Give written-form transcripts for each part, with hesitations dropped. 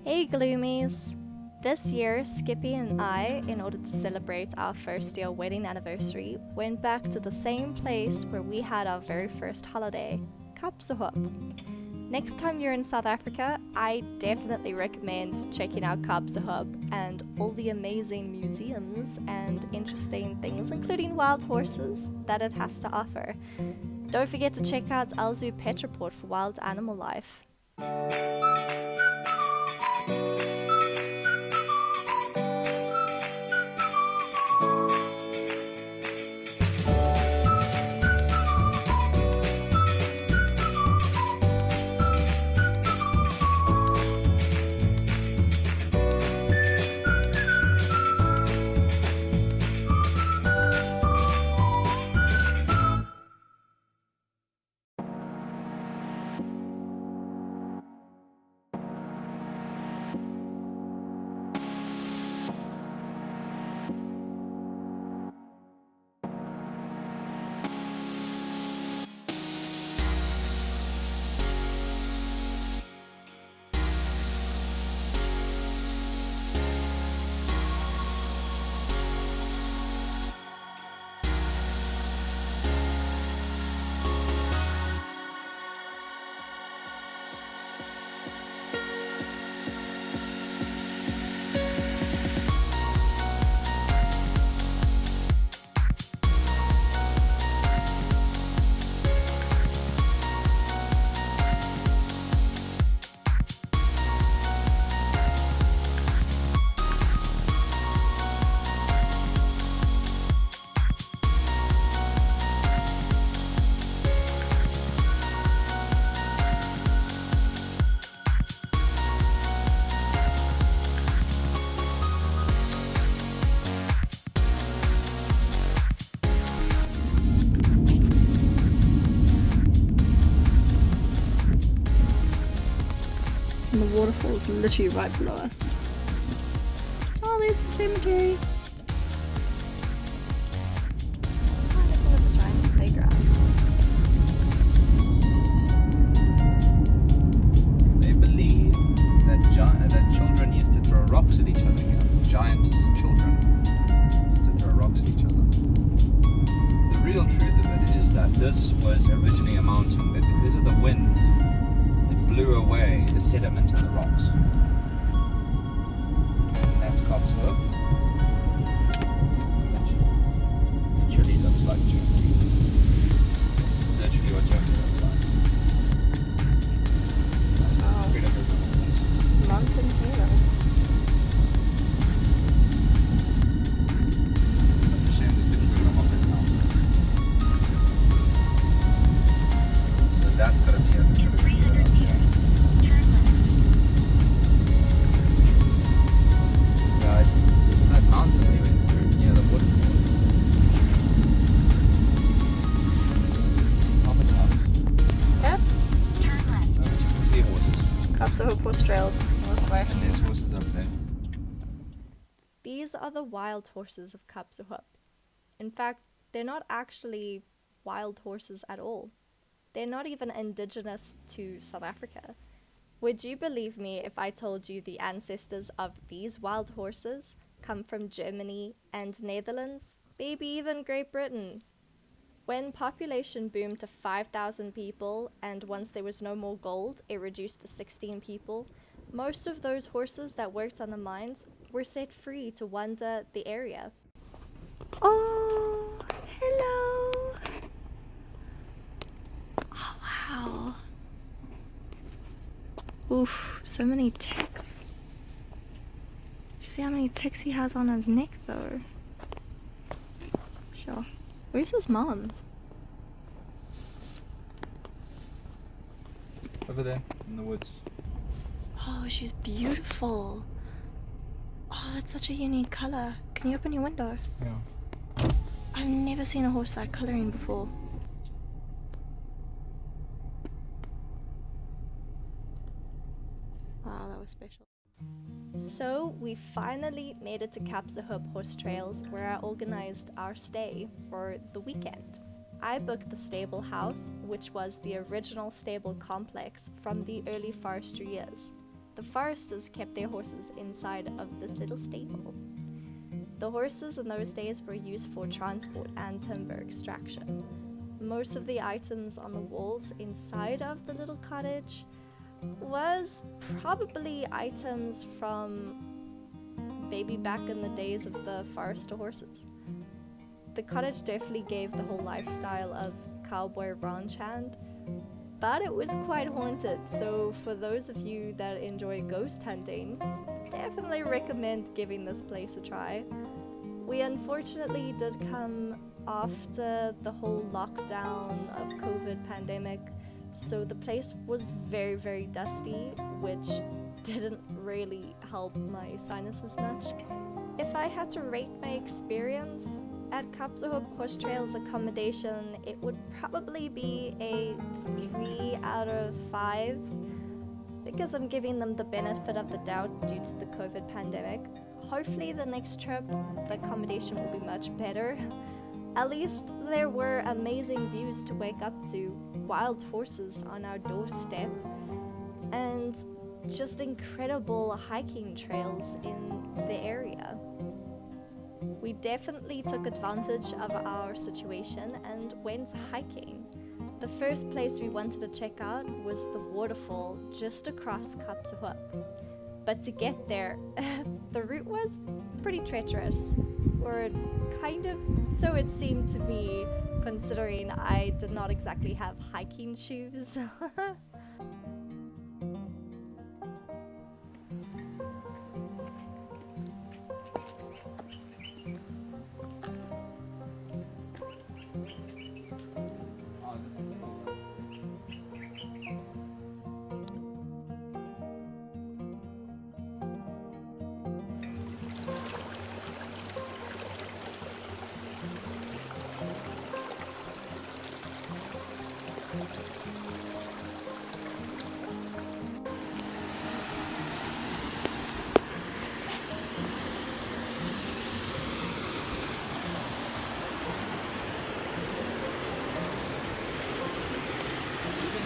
Hey Gloomies! This year, Skippy and I, in order to celebrate our first year wedding anniversary, went back to the same place where we had our very first holiday, Kaapsehoop. Next time you're in South Africa, I definitely recommend checking out Kaapsehoop and all the amazing museums and interesting things, including wild horses, that it has to offer. Don't forget to check out our zoo pet report for wild animal life. And the waterfall's literally right below us. Oh, there's the cemetery. Oh, look at the Giants playground. They believe that children used to throw rocks at each other. Giant children used to throw rocks at each other. The real truth of it is that this was originally a mountain, but because of the wind, blew away the sediment and the rocks. And that's Kaapsehoop. Which literally looks like Germany. It's literally what Germany looks like. That's Wow. the freedom of the Mountain hero. It's a shame they didn't bring them up in house. So that's gotta be a it's that mountain we went through near the waterfall. See Papa's house. Yep. Turn left. Oh, you can see horses. Kaapsehoop horse trails. This way. And there's horses up there. These are the wild horses of Kaapsehoop. In fact, they're not actually wild horses at all. They're not even indigenous to South Africa. Would you believe me if I told you the ancestors of these wild horses come from Germany and Netherlands, maybe even Great Britain? When population boomed to 5,000 people and once there was no more gold, it reduced to 16 people, most of those horses that worked on the mines were set free to wander the area. Oh, hello! Oh, wow. Oof, so many ticks. You see how many ticks he has on his neck though? Sure. Where's his mom? Over there in the woods. Oh, she's beautiful. Oh, that's such a unique color. Can you open your window? Yeah. I've never seen a horse that coloring before. Wow, that was special. So we finally made it to Kaapsehoop Horse Trails, where I organized our stay for the weekend. I booked the stable house, which was the original stable complex from the early forestry years. the foresters kept their horses inside of this little stable. The horses in those days were used for transport and timber extraction. Most of the items on the walls inside of the little cottage was probably items from maybe back in the days of the forester horses. The cottage definitely gave the whole lifestyle of cowboy ranch hand, but it was quite haunted, so for those of you that enjoy ghost hunting, definitely recommend giving this place a try. We unfortunately did come after the whole lockdown of COVID pandemic, so the place was very, very dusty, which didn't really help my sinuses much. If I had to rate my experience at Kaapsehoop Horse Trails accommodation, it would probably be a 3 out of 5, because I'm giving them the benefit of the doubt due to the COVID pandemic. Hopefully the next trip, the accommodation will be much better. At least there were amazing views to wake up to, wild horses on our doorstep, and just incredible hiking trails in the area. We definitely took advantage of our situation and went hiking. The first place we wanted to check out was the waterfall just across Kaapsehoop. But to get there, the route was pretty treacherous, or kind of so it seemed to me, considering I did not exactly have hiking shoes.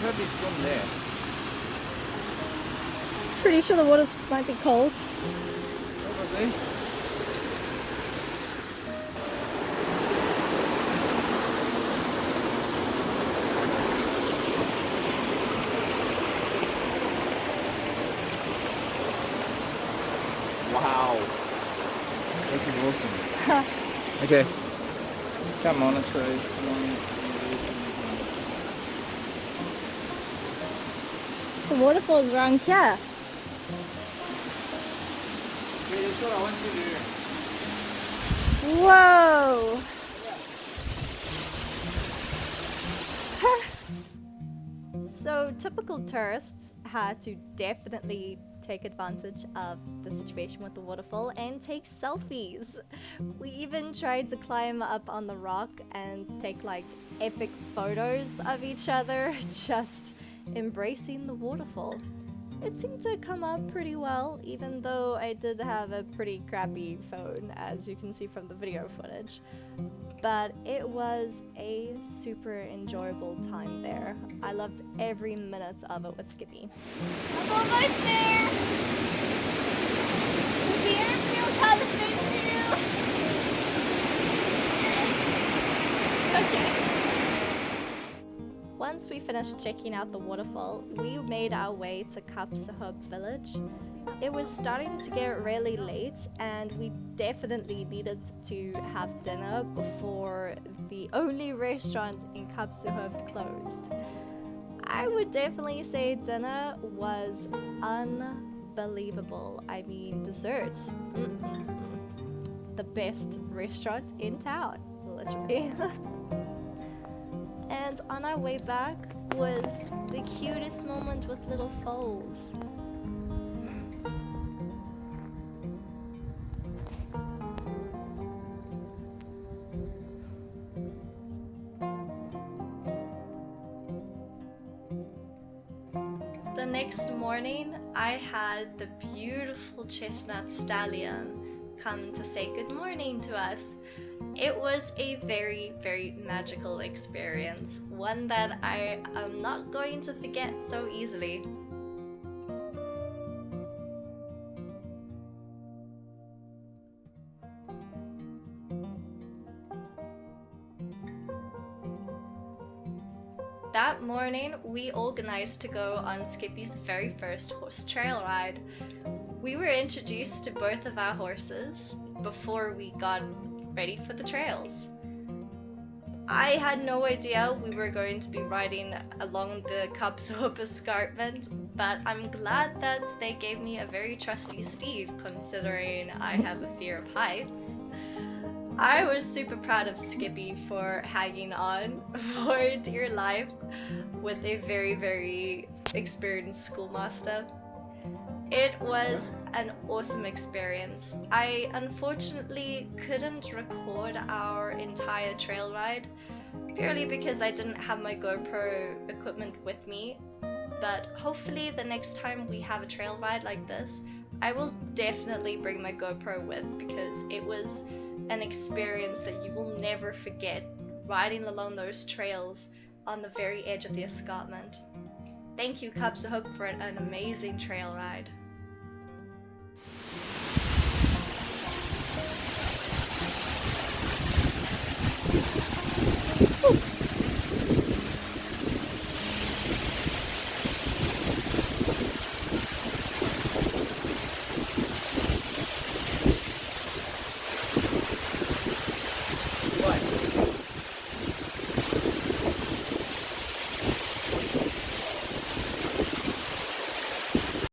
Probably swim there. Pretty sure the waters might be cold. Probably. Wow. This is awesome. Okay. Come on, let's show you. Come on. The waterfall's around here. Yeah, that's what I want you to do. Whoa! So typical tourists had to definitely take advantage of the situation with the waterfall and take selfies. We even tried to climb up on the rock and take like epic photos of each other, just embracing the waterfall. It seemed to come out pretty well, even though I did have a pretty crappy phone, as you can see from the video footage. But it was a super enjoyable time there. I loved every minute of it with Skippy. I'm almost there! The airfield kind of fits you! Okay. Once we finished checking out the waterfall, we made our way to Kaapsehoop village. It was starting to get really late, and we definitely needed to have dinner before the only restaurant in Kaapsehoop closed. I would definitely say dinner was unbelievable. I mean, dessert. The best restaurant in town, literally. And on our way back was the cutest moment with little foals. The next morning, I had the beautiful chestnut stallion come to say good morning to us. It was a very, very magical experience, one that I am not going to forget so easily. That morning, we organized to go on Skippy's very first horse trail ride. We were introduced to both of our horses before we got ready for the trails. I had no idea we were going to be riding along the Kaapsehoop escarpment, but I'm glad that they gave me a very trusty steed, considering I have a fear of heights. I was super proud of Skippy for hanging on for dear life with a very, very experienced schoolmaster. It was an awesome experience. I unfortunately couldn't record our entire trail ride, purely because I didn't have my GoPro equipment with me, but hopefully the next time we have a trail ride like this, I will definitely bring my GoPro with, because it was an experience that you will never forget, riding along those trails on the very edge of the escarpment. Thank you, Kaapsehoop, for an amazing trail ride.